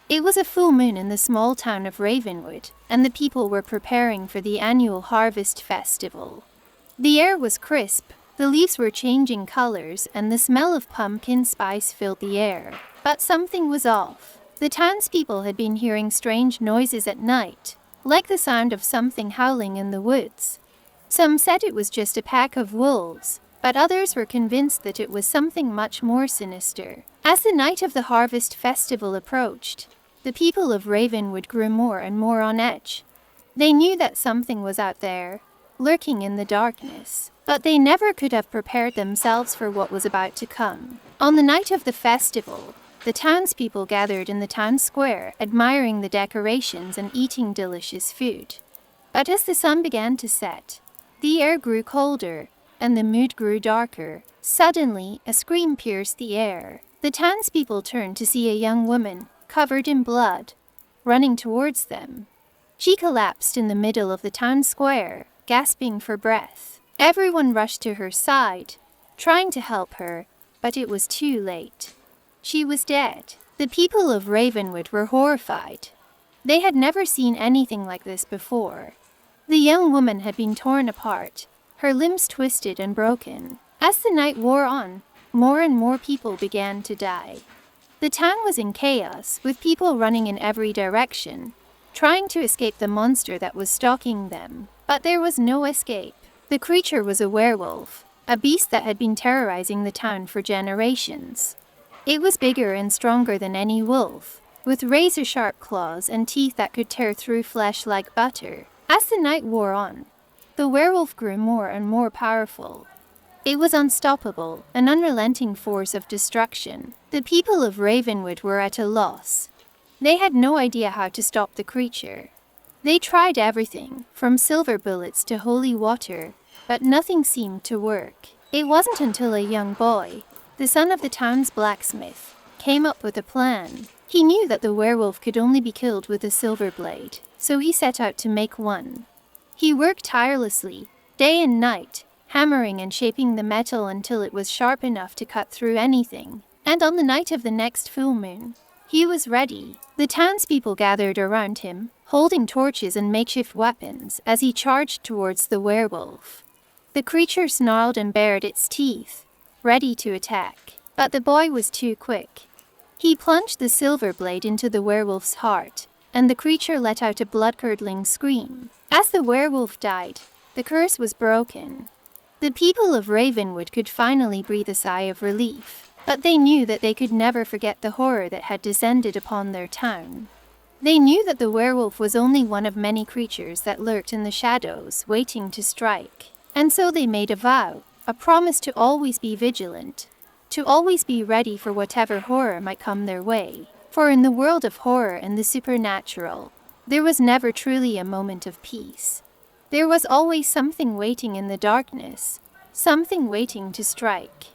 It was a full moon in the small town of Ravenwood, and the people were preparing for the annual harvest festival. The air was crisp, the leaves were changing colors, and the smell of pumpkin spice filled the air. But something was off. The townspeople had been hearing strange noises at night, like the sound of something howling in the woods. Some said it was just a pack of wolves, but others were convinced that it was something much more sinister. As the night of the harvest festival approached, the people of Ravenwood grew more and more on edge. They knew that something was out there, lurking in the darkness, but they never could have prepared themselves for what was about to come. On the night of the festival, the townspeople gathered in the town square, admiring the decorations and eating delicious food. But as the sun began to set, the air grew colder, and the mood grew darker. Suddenly, a scream pierced the air. The townspeople turned to see a young woman, covered in blood, running towards them. She collapsed in the middle of the town square, gasping for breath. Everyone rushed to her side, trying to help her, but it was too late. She was dead. The people of Ravenwood were horrified. They had never seen anything like this before. The young woman had been torn apart, her limbs twisted and broken. As the night wore on, more and more people began to die. The town was in chaos, with people running in every direction, trying to escape the monster that was stalking them. But there was no escape. The creature was a werewolf, a beast that had been terrorizing the town for generations. It was bigger and stronger than any wolf, with razor-sharp claws and teeth that could tear through flesh like butter. As the night wore on, the werewolf grew more and more powerful. It was unstoppable, an unrelenting force of destruction. The people of Ravenwood were at a loss. They had no idea how to stop the creature. They tried everything, from silver bullets to holy water, but nothing seemed to work. It wasn't until a young boy, the son of the town's blacksmith, came up with a plan. He knew that the werewolf could only be killed with a silver blade, so he set out to make one. He worked tirelessly, day and night, hammering and shaping the metal until it was sharp enough to cut through anything. And on the night of the next full moon, he was ready. The townspeople gathered around him, holding torches and makeshift weapons as he charged towards the werewolf. The creature snarled and bared its teeth, ready to attack. But the boy was too quick. He plunged the silver blade into the werewolf's heart, and the creature let out a blood-curdling scream. As the werewolf died, the curse was broken. The people of Ravenwood could finally breathe a sigh of relief, but they knew that they could never forget the horror that had descended upon their town. They knew that the werewolf was only one of many creatures that lurked in the shadows, waiting to strike. And so they made a vow, a promise to always be vigilant, to always be ready for whatever horror might come their way. For in the world of horror and the supernatural, there was never truly a moment of peace. There was always something waiting in the darkness, something waiting to strike.